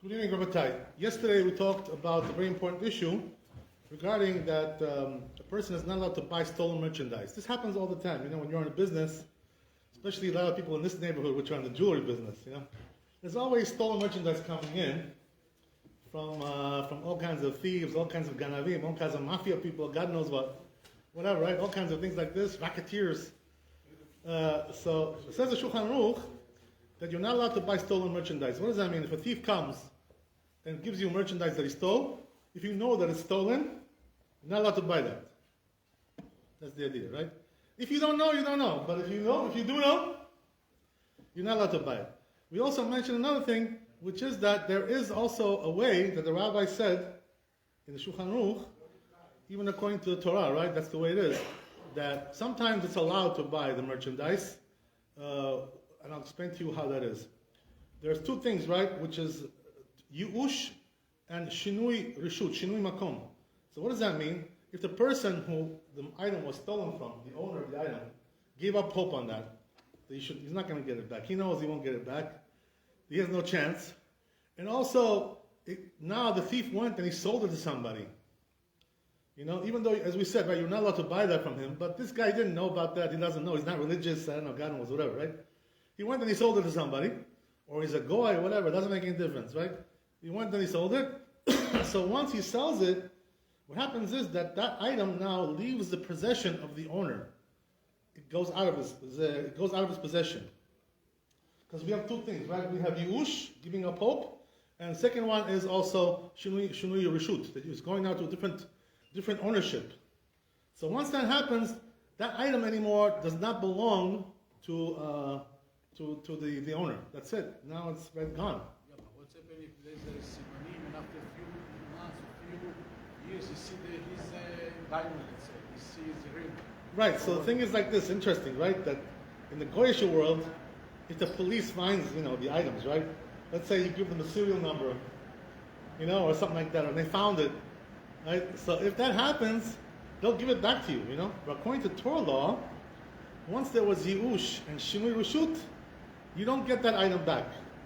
Good evening, Rabbi. Yesterday we talked about a very important issue regarding that a person is not allowed to buy stolen merchandise. This happens all the time. When you're in a business, especially a lot of people in this neighborhood which are in the jewelry business. There's always stolen merchandise coming in from all kinds of thieves, all kinds of ganavim, all kinds of mafia people, God knows what, whatever, right? All kinds of things like this, racketeers. So it says the Shulchan Aruch that you're not allowed to buy stolen merchandise. What does that mean? If a thief comes and gives you merchandise that he stole, if you know that it's stolen, you're not allowed to buy that. That's the idea, right? If you don't know, you don't know. But if you do know, you're not allowed to buy it. We also mentioned another thing, which is that there is also a way that the Rabbi said in the Shulchan Aruch, even according to the Torah, right? That's the way it is. That sometimes it's allowed to buy the merchandise, and I'll explain to you how that is. There's two things, right? Which is Yu'ush and Shinui Rishut, Shinui Makom. So what does that mean? If the person who the item was stolen from, the owner of the item, gave up hope on that he's not going to get it back. He knows he won't get it back. He has no chance. And also, now the thief went and he sold it to somebody. Even though, as we said, right, you're not allowed to buy that from him, but this guy didn't know about that. He doesn't know. He's not religious. I don't know, God knows, whatever, right? He went and he sold it to somebody, or he's a goy, or whatever. It doesn't make any difference, right? He went and he sold it. So once he sells it, what happens is that item now leaves the possession of the owner. It goes out of his possession. Because we have two things, right? We have Yush, giving up hope, and the second one is also Shinui Rishut, that is going out to different ownership. So once that happens, that item anymore does not belong to the owner. That's it. Now it's gone. Yeah, but what's happening if there's a simanim and after a few months, a few years, you see his diamond, let's say, you see his ring. Right, so the thing is like this, interesting, right? That in the Goyish world, if the police finds, the items, right? Let's say you give them a serial number, or something like that, and they found it, right? So if that happens, they'll give it back to you, But according to Torah law, once there was Yush and Shinui Rishut, you don't get that item back.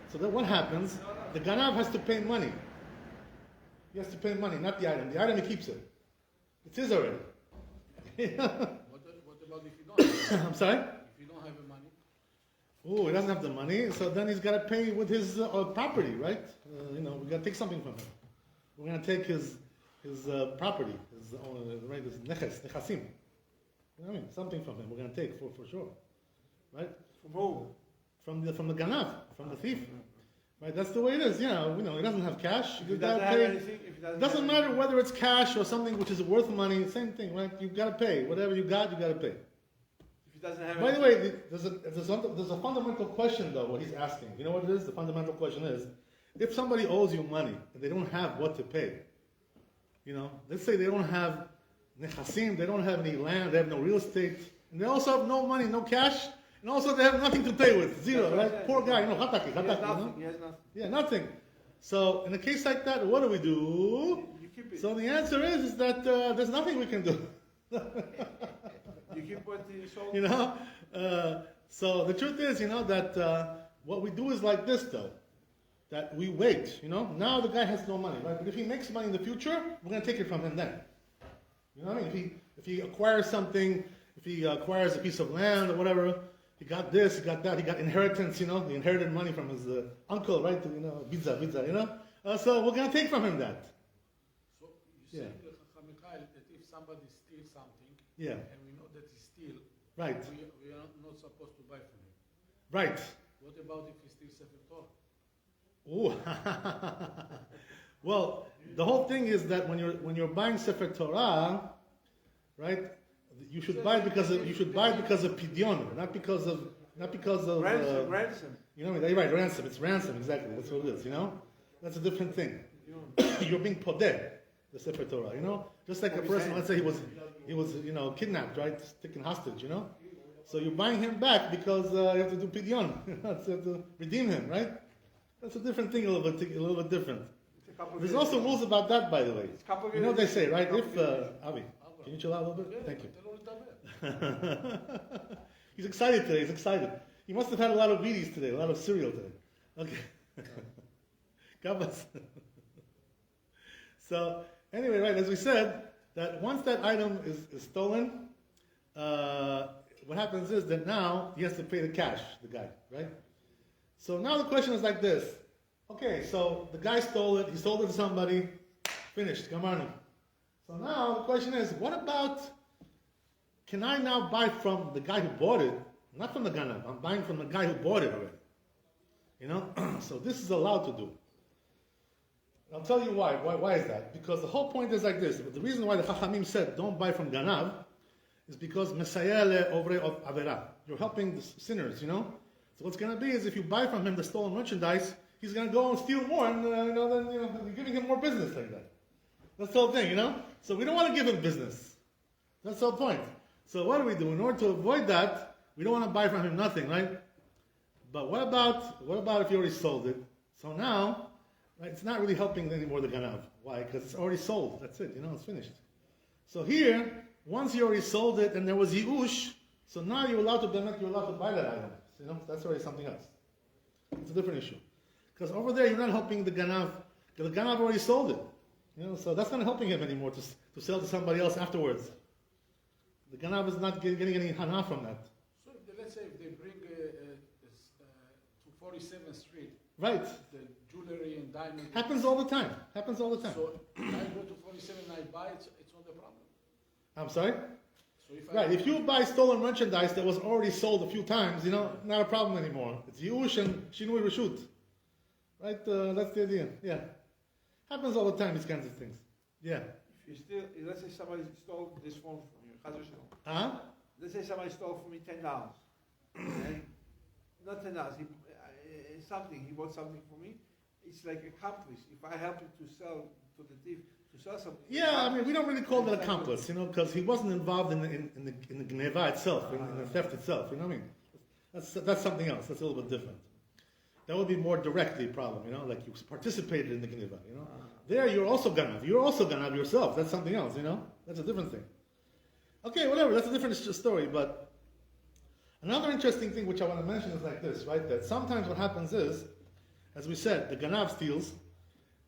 So then what happens? The Ganav has to pay money. He has to pay money, not the item. The item, he keeps it. It's his already. What about if you don't have money? I'm sorry? If you don't have the money? Oh, he doesn't have the money, so then he's got to pay with his property, right? We got to take something from him. We're going to take his property, his nechasim. You know what I mean? Something from him. We're going to take for sure, right? From who? From the ganav, from the thief, right? That's the way it is. He doesn't have cash. If he doesn't have anything, it doesn't matter whether it's cash or something which is worth money. Same thing, right? You got to pay whatever you got. You got to pay. If he doesn't have. By the way, there's a fundamental question though. What he's asking, you know what it is? The fundamental question is, if somebody owes you money and they don't have what to pay, let's say they don't have nechasim, they don't have any land, they have no real estate, and they also have no money, no cash. And also they have nothing to pay with, zero, right? Poor guy, hataki, He has nothing. He has nothing. Yeah, nothing. So in a case like that, what do we do? You keep it. So the answer is that there's nothing we can do. You keep what you sold. So the truth is, that what we do is like this, though. That we wait, Now the guy has no money, right? But if he makes money in the future, we're going to take it from him then. You know what I mean? If he acquires something, if he acquires a piece of land or whatever, he got this, he got that, he got inheritance, he inherited money from his uncle, right? Biza, so we're going to take from him that. So you say, Mikhail, that if somebody steals something, Yeah. and we know that he steals, Right. we are not supposed to buy from him. Right. What about if he steals Sefer Torah? Oh. Well, the whole thing is that when you're buying Sefer Torah, right? You should buy it because of pidyon, not because of Ransom. Right, ransom. It's ransom, exactly. That's what it is. That's a different thing. You're being podeh, the Sefer Torah. Just like a person. Let's say he was kidnapped, right, taken hostage. So you're buying him back because you have to do pidyon. You have to redeem him, right? That's a different thing, a little bit different. There's also rules about that, by the way. You know what they say, right? If Avi, can you chill out a little bit? Thank you. He's excited today. He must have had a lot of Wheaties today, a lot of cereal today. Okay. God bless. So, anyway, right, as we said, that once that item is stolen, what happens is that now he has to pay the cash, the guy, right? So now the question is like this. Okay, so the guy stole it, he sold it to somebody, finished, Gamarnu. So now the question is, what about, can I now buy from the guy who bought it, not from the ganav, I'm buying from the guy who bought it already. You know, so this is allowed to do. I'll tell you why. Why is that? Because the whole point is like this. The reason why the Chachamim said don't buy from ganav is because mesayeh ovre of avera. You're helping the sinners, you know. So what's going to be is if you buy from him the stolen merchandise, he's going to go and steal more, and then you're giving him more business like that. That's the whole thing, you know. So we don't want to give him business. That's the whole point. So what do? In order to avoid that, we don't want to buy from him nothing, right? But what about if you already sold it? So now, right, it's not really helping anymore the ganav. Why? Because it's already sold. That's it. You know, it's finished. So here, once you already sold it and there was yi'ush, so now you're allowed to buy that item. So, you know, that's already something else. It's a different issue. Because over there, you're not helping the ganav. Because the ganav already sold it. You know, so that's not helping him anymore to sell to somebody else afterwards. The ganav is not getting any hana from that. So let's say if they bring to 47th Street, right, the jewelry and diamonds. Happens all the time. So if I go to 47 and I buy it, it's not a problem. I'm sorry? So if you buy stolen merchandise that was already sold a few times, you know, not a problem anymore. It's Yush and Shinui Rashut. Right? That's the idea. Yeah. Happens all the time, these kinds of things. Yeah. If you let's say somebody stole this phone from you, Uh-huh. let's say somebody stole from me $10. Okay? Not $10. He bought something for me. It's like accomplice. If I help you to sell to the thief to sell something. Yeah, I mean, we don't really call that accomplice, you know, because he wasn't involved in the gneva itself, in the theft itself. You know what I mean? That's something else. That's a little bit different. That would be more directly a problem, you know, like you participated in the gneva, you know. There, you're also ganav. You're also ganav yourself. That's something else, you know. That's a different thing. Okay, whatever. That's a different story. But another interesting thing which I want to mention is like this, right? That sometimes what happens is, as we said, the ganav steals,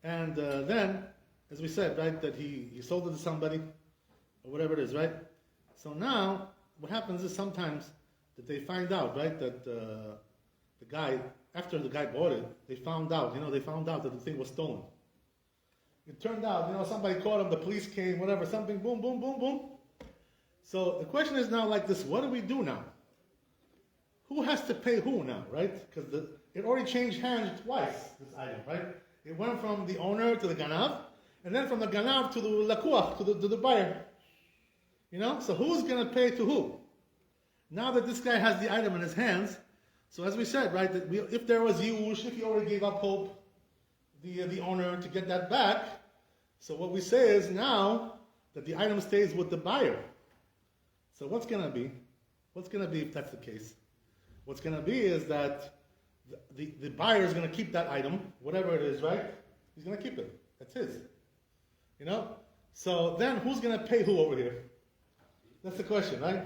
and then, as we said, right, that he sold it to somebody, or whatever it is, right? So now, what happens is sometimes that they find out, right, that the guy, after the guy bought it, they found out that the thing was stolen. It turned out, somebody caught him, the police came, whatever, something, boom, boom, boom, boom. So the question is now like this, what do we do now? Who has to pay who now, right? Because it already changed hands twice, this item, right? It went from the owner to the ganav, and then from the ganav to the lakuach, to the buyer. So who's going to pay to who? Now that this guy has the item in his hands, so as we said, right, that if there was yush, if he already gave up hope, the owner to get that back, so what we say is now that the item stays with the buyer. So what's going to be? What's going to be if that's the case? What's going to be is that the buyer is going to keep that item, whatever it is, right? He's going to keep it. That's his. So then who's going to pay who over here? That's the question, right?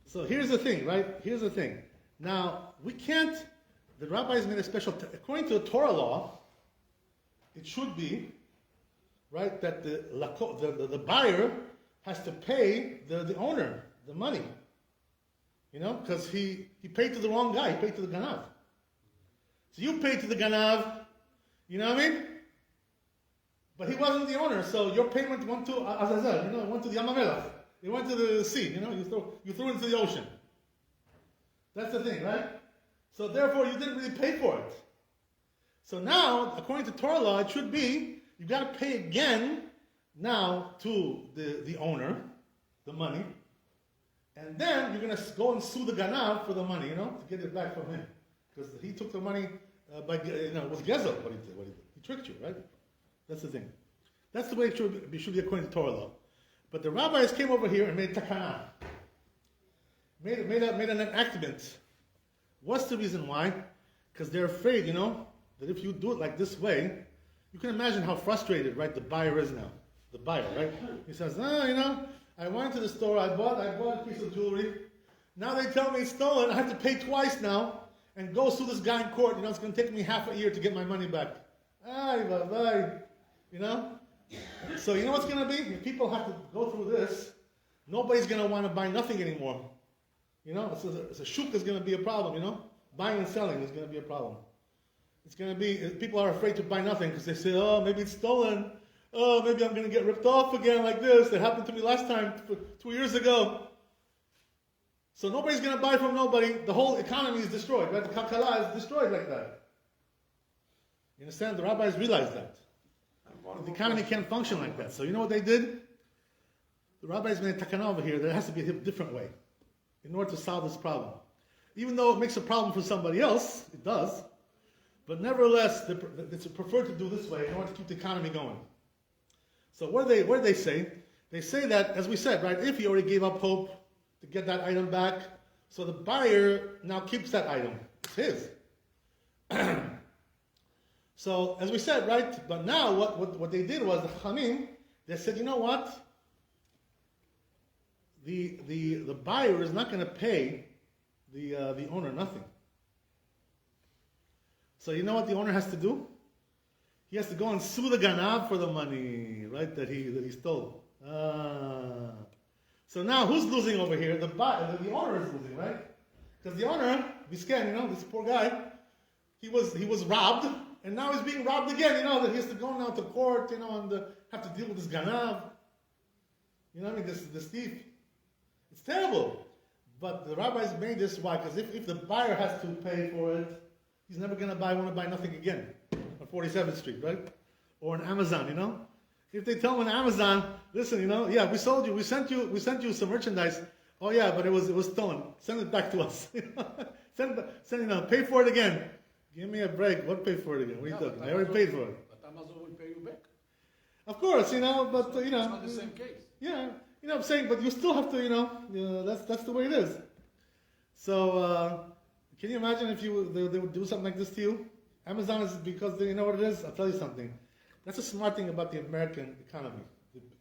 So here's the thing, right? Here's the thing. Now, we can't, the rabbis made a special, according to the Torah law, it should be, right, that the buyer has to pay the owner the money. Because he paid to the wrong guy, he paid to the ganav. So you paid to the ganav, you know what I mean? But he wasn't the owner, so your payment went to Azazel, went to the Yamamelach. It went to the sea, you threw it into the ocean. That's the thing, right? So therefore, you didn't really pay for it. So now, according to Torah law, it should be, you got to pay again now to the owner, the money, and then you're going to go and sue the ganav for the money, to get it back from him. Because he took the money it was gezel what he did. He tricked you, right? That's the thing. That's the way it should be according to Torah law. But the rabbis came over here and made takana. Made an enactment. What's the reason why? Because they're afraid, that if you do it like this way, you can imagine how frustrated, right, the buyer is now. The buyer, right? He says, I went to the store, I bought a piece of jewelry. Now they tell me it's stolen, I have to pay twice now. and go sue this guy in court. It's going to take me half a year to get my money back. Ay, bye-bye. So you know what's going to be? If people have to go through this, nobody's going to want to buy nothing anymore. It's a shuk is going to be a problem, Buying and selling is going to be a problem. It's going to be, people are afraid to buy nothing because they say, oh, maybe it's stolen. Oh, maybe I'm going to get ripped off again like this. That happened to me last time, 2 years ago. So nobody's going to buy from nobody. The whole economy is destroyed, right? The kalkala is destroyed like that. You understand? The rabbis realized that. The economy can't function like that. So you know what they did? The rabbis made a takana over here. There has to be a different way in order to solve this problem. Even though it makes a problem for somebody else, it does. But nevertheless, it's preferred to do this way in order to keep the economy going. So what do they say? They say that, as we said, right, if he already gave up hope to get that item back, so the buyer now keeps that item. It's his. So, as we said, right, but now what they did was, the Chachamim, they said, you know what? The buyer is not going to pay the owner nothing. So you know what the owner has to do? He has to go and sue the ganav for the money, right, that he stole. So now who's losing over here? The owner is losing, right? Because the owner, Biscan, this poor guy, he was robbed, and now he's being robbed again. That he has to go now to court, and have to deal with this ganav. This thief. It's terrible. But the rabbis made this why? Because if the buyer has to pay for it, he's never going to want to buy nothing again on 47th Street, right? Or on Amazon, If they tell him on Amazon, listen, yeah, we sold you, we sent you some merchandise. Oh yeah, but it was stolen. Send it back to us. Pay for it again. Give me a break. What pay for it again? What are you talking? I already paid for it. But Amazon will pay you back. Of course, but It's not the same case. Yeah, I'm saying, but you still have to, that's the way it is. So, can you imagine if they would do something like this to you? Amazon is, because you know what it is? I'll tell you something. That's a smart thing about the American economy.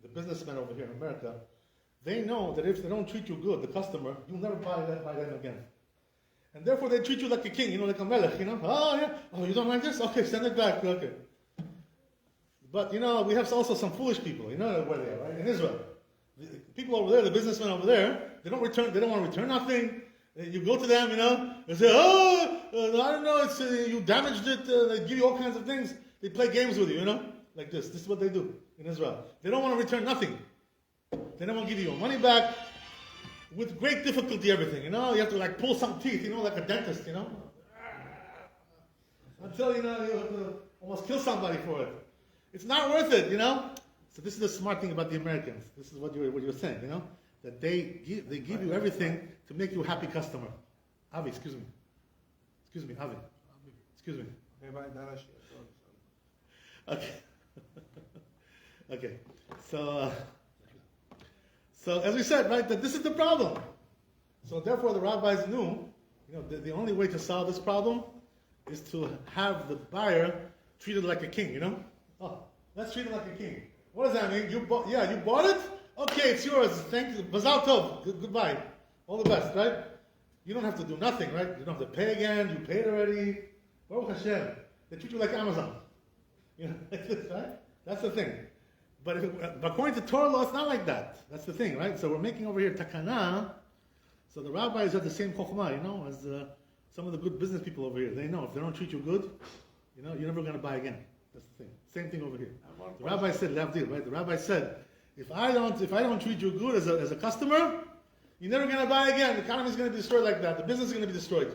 The businessmen over here in America, they know that if they don't treat you good, the customer, you'll never buy them again. And therefore they treat you like a king, like a melech, Oh yeah, oh you don't like this? Okay, send it back, okay. But we have also some foolish people, where they are, right? In Israel. The people over there, the businessmen over there, they don't want to return nothing. You go to them, they say, I don't know, it's you damaged it, they give you all kinds of things. They play games with you, like this. This is what they do in Israel. They don't want to return nothing. They don't want to give you your money back. With great difficulty, everything, you have to pull some teeth, like a dentist, Until, you have to almost kill somebody for it. It's not worth it, So this is the smart thing about the Americans. This is what you're saying, that they give you everything to make you a happy customer. Avi, excuse me, Avi. Excuse me. Okay. Okay. So as we said, right, that this is the problem. So therefore the rabbis knew, the only way to solve this problem is to have the buyer treated like a king, Oh, let's treat him like a king. What does that mean? You bought it? Okay, it's yours. Thank you. Mazal tov. Goodbye. All the best, right? You don't have to do nothing, right? You don't have to pay again. You paid already. Baruch Hashem. They treat you like Amazon. Like this, right? That's the thing. But according to Torah law, it's not like that. That's the thing, right? So we're making over here takana. So the rabbis have the same chokhmah, as some of the good business people over here. They know if they don't treat you good, you're never going to buy again. That's the thing. Same thing over here. The rabbi said, Lavdil, right? The rabbi said, if I don't treat you good as a customer, you're never going to buy again. The economy is going to be destroyed like that. The business is going to be destroyed.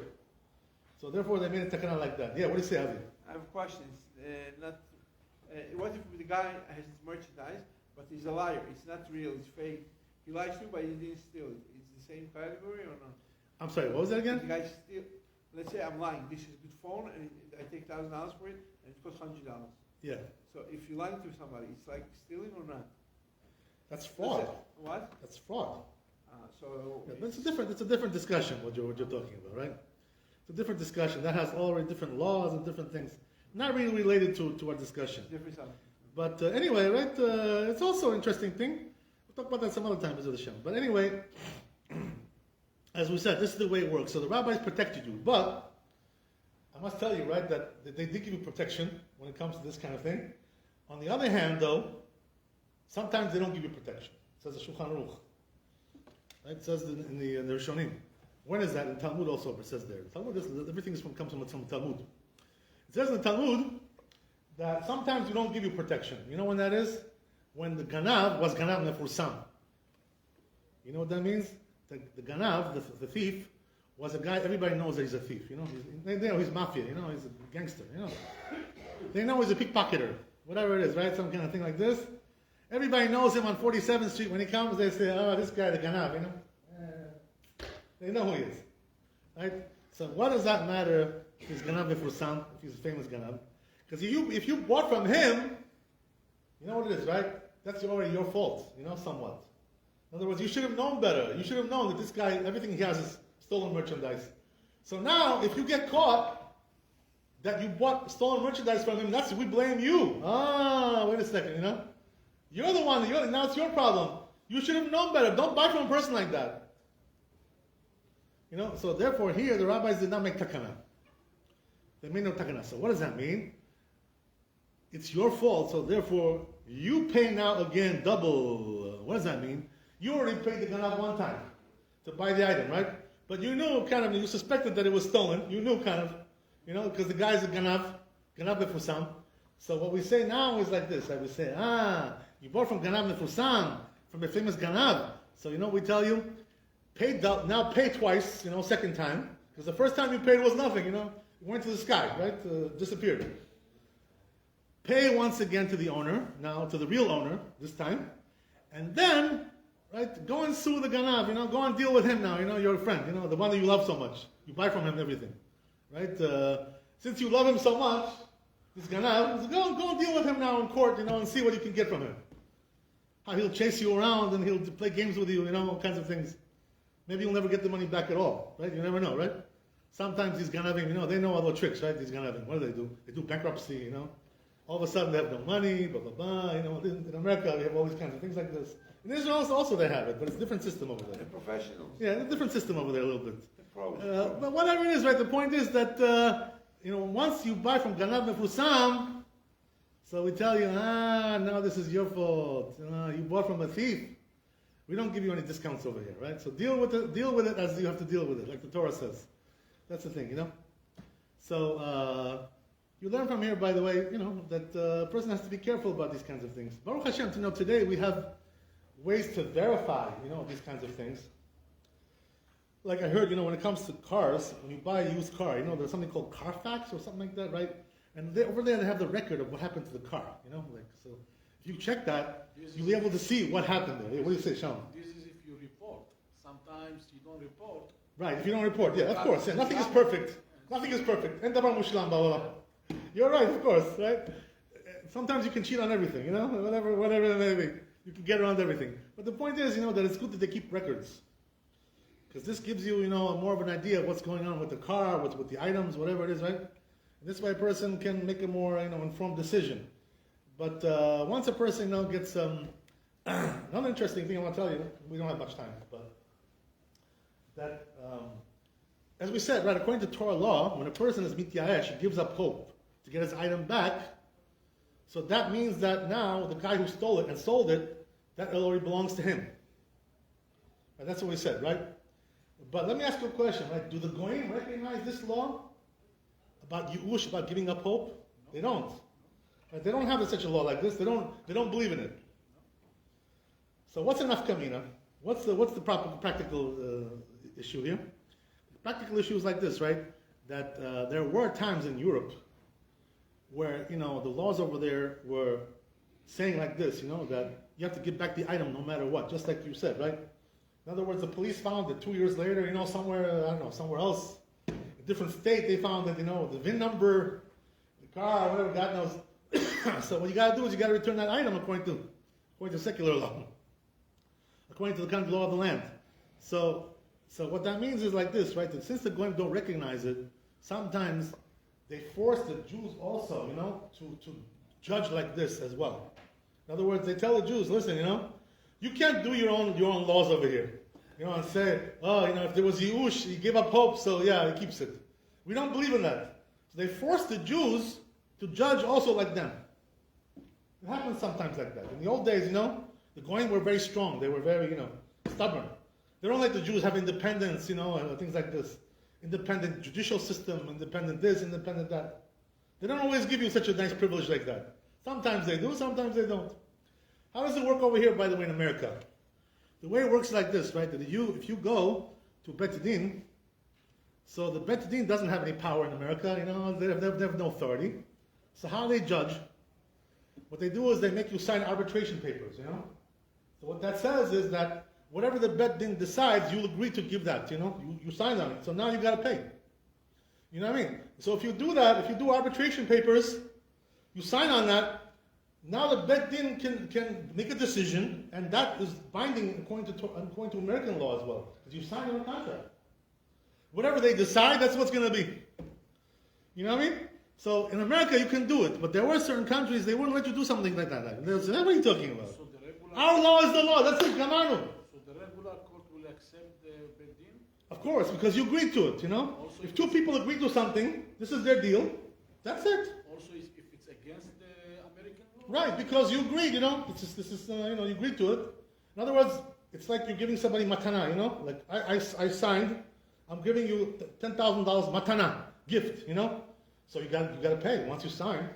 So therefore, they made a takana like that. Yeah, what do you say, Avi? I have questions. What if the guy has merchandise, but he's a liar? It's not real. It's fake. He lies to you, but he didn't steal it. It's the same category or not? I'm sorry. What was that again? The guy steal. Let's say I'm lying. This is a good phone, and I take $1,000 for it, and it costs $100. Yeah. So if you're lying to somebody, it's like stealing or not? That's fraud. What? That's fraud. So yeah, it's a different discussion. What you're talking about, right? It's a different discussion that has already different laws and different things, not really related to our discussion. Different something. But anyway, right? It's also an interesting thing. We'll talk about that some other time, B'ezras Hashem. But anyway, as we said, this is the way it works. So the rabbis protected you, but I must tell you, right, that they did give you protection when it comes to this kind of thing. On the other hand, though, sometimes they don't give you protection. It says the Shulchan Aruch. Right? It says in the Rishonim. When is that? In Talmud also, it says there. Talmud, everything comes from Talmud. It says in the Talmud that sometimes you don't give you protection. You know when that is? When the Ganav was Ganav Nefursam. You know what that means? The Ganav, the thief, was a guy, everybody knows that he's a thief. You know, they know he's mafia, you know, he's a gangster, you know. They know he's a pickpocketer, whatever it is, right? Some kind of thing like this. Everybody knows him on 47th Street. When he comes, they say, oh, this guy, the Ganav, you know. They know who he is, right? So what does that matter if he's Ganav Nefursam, if he's a famous Ganav? Because if you bought from him, you know what it is, right? That's already your fault, you know, somewhat. In other words, you should have known better. You should have known that this guy, everything he has is stolen merchandise. So now, if you get caught that you bought stolen merchandise from him, we blame you. Ah, wait a second, you know? You're the one, now it's your problem. You should have known better. Don't buy from a person like that. You know, so therefore here, the rabbis did not make takana. They made no takana. So what does that mean? It's your fault, so therefore, you pay now again double. What does that mean? You already paid the ganav one time to buy the item, right? But you knew you suspected that it was stolen. You knew because the guy's a ganav nefursam. So what we say now is like this. I would say, you bought from ganav nefursam, from a famous ganav. So we tell you, now pay twice, second time. Because the first time you paid was nothing, it went to the sky, right? Disappeared. Pay once again to the owner, now to the real owner, this time. And then, right, go and sue the ganav, go and deal with him now, your friend, the one that you love so much. You buy from him everything, right? Since you love him so much, this ganav, go and deal with him now in court, and see what you can get from him. How he'll chase you around and he'll play games with you, all kinds of things. Maybe you'll never get the money back at all, right? You never know, right? Sometimes these ganavim, they know all the tricks, right? These ganavim, what do? They do bankruptcy, All of a sudden they have no money, blah, blah, blah. In America we have all these kinds of things like this. In Israel also they have it, but it's a different system over there. They're professionals. Yeah, a different system over there a little bit. Pros. But whatever it is, right, the point is that, once you buy from Ganav Mefusam, so we tell you, no, this is your fault. You bought from a thief. We don't give you any discounts over here, right? So deal with it as you have to deal with it, like the Torah says. That's the thing, So, you learn from here, by the way, that a person has to be careful about these kinds of things. Baruch Hashem, today we have ways to verify, these kinds of things. Like I heard, when it comes to cars, when you buy a used car, there's something called Carfax or something like that, right? And over there they have the record of what happened to the car, so if you check that, you'll be able to see what happened there. What do you say, Sean? This is if you report. Sometimes you don't report. Right, if you don't report, yeah, of course. Yeah, nothing is perfect. Nothing is perfect. En davar mushlam, blah, blah, blah. You're right, of course, right? Sometimes you can cheat on everything, whatever it may be. You can get around everything. But the point is, that it's good that they keep records. Because this gives you, more of an idea of what's going on with the car, with the items, whatever it is, right? And this way a person can make a more, informed decision. But once a person, gets, another interesting thing I want to tell you, we don't have much time, but that, as we said, right, according to Torah law, when a person is mityaesh, he gives up hope to get his item back. So that means that now the guy who stole it and sold it, that already belongs to him. Right, that's what we said, right? But let me ask you a question, right? Do the Goyim recognize this law about Yu'ush, about giving up hope? They don't. Right? They don't have such a law like this. They don't believe in it. So what's enough kamina? What's the practical issue here? The practical issue is like this, right? That there were times in Europe where, the laws over there were saying like this, that you have to give back the item no matter what, just like you said, right? In other words, the police found it 2 years later, somewhere, somewhere else, a different state, they found that, the VIN number, the car, whatever, God knows. So what you got to do is you got to return that item according to secular law, according to the kind of law of the land. So what that means is like this, right? That since the Goyim don't recognize it, sometimes they force the Jews also, to judge like this as well. In other words, they tell the Jews, listen, you can't do your own laws over here. And say, if there was Yush, he gave up hope, so yeah, he keeps it. We don't believe in that. So they forced the Jews to judge also like them. It happens sometimes like that. In the old days, the Goyim were very strong. They were very, stubborn. They don't like the Jews have independence, and things like this. Independent judicial system, independent this, independent that. They don't always give you such a nice privilege like that. Sometimes they do, sometimes they don't. How does it work over here, by the way, in America? The way it works like this, right? That if you go to Bet Din, so the Bet Din doesn't have any power in America, they have no authority. So how do they judge? What they do is they make you sign arbitration papers, So what that says is that whatever the Bet Din decides, you'll agree to give that, You sign on it. So now you got to pay. You know what I mean? So if you do that, if you do arbitration papers, you sign on that, now the Bet Din can make a decision, and that is binding according to American law as well, because you signed on a contract. Whatever they decide, that's what's going to be. You know what I mean? So in America, you can do it, but there were certain countries, they wouldn't let you do something like that. What are you talking about? So the regular, our law is the law. That's it. Gamanu. so the regular court will accept the Bet Din? Of course, because you agreed to it. Also, If two people agree to something, this is their deal. That's it. Also, if it's against the American law? Right, because you agreed. You agreed to it. In other words, it's like you're giving somebody matana. Like I signed. I'm giving you $10,000 matana gift. So you got to pay once you sign.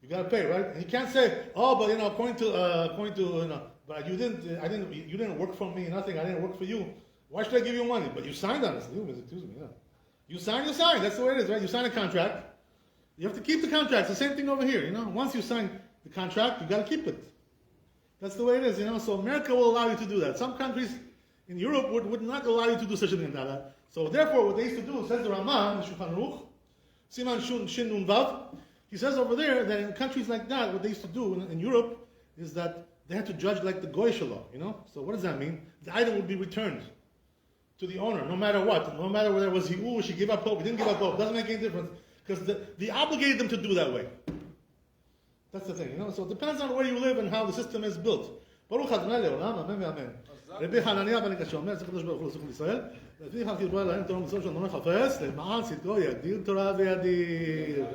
You got to pay, right? And you can't say, oh, but according to but you didn't work for me, nothing. I didn't work for you. Why should I give you money? But you signed on it. Excuse me. Yeah. You sign. That's the way it is, right? You sign a contract. You have to keep the contract. It's the same thing over here. Once you sign the contract, you got to keep it. That's the way it is. So America will allow you to do that. Some countries in Europe would not allow you to do such a thing like that. So therefore, what they used to do, says the Ramah in the Shulchan Aruch, Siman Shin Nun Vav, he says over there that in countries like that, what they used to do in Europe is that they had to judge like the Goyish law, So what does that mean? The item would be returned to the owner, no matter what. No matter whether it was she gave up hope, he didn't give up hope, doesn't make any difference. Because they obligated them to do that way. That's the thing, So it depends on where you live and how the system is built. Baruch Adonai Le'olam, amen ve'amen. Rabbi Hananiah ben Akashia אומר, זה הקדוש ברוך הוא לזכות ישראל, לפיכך יתברא להם תורה ומצוות של אדוני חפש, למען צדקו יגדיל תורה וידיר.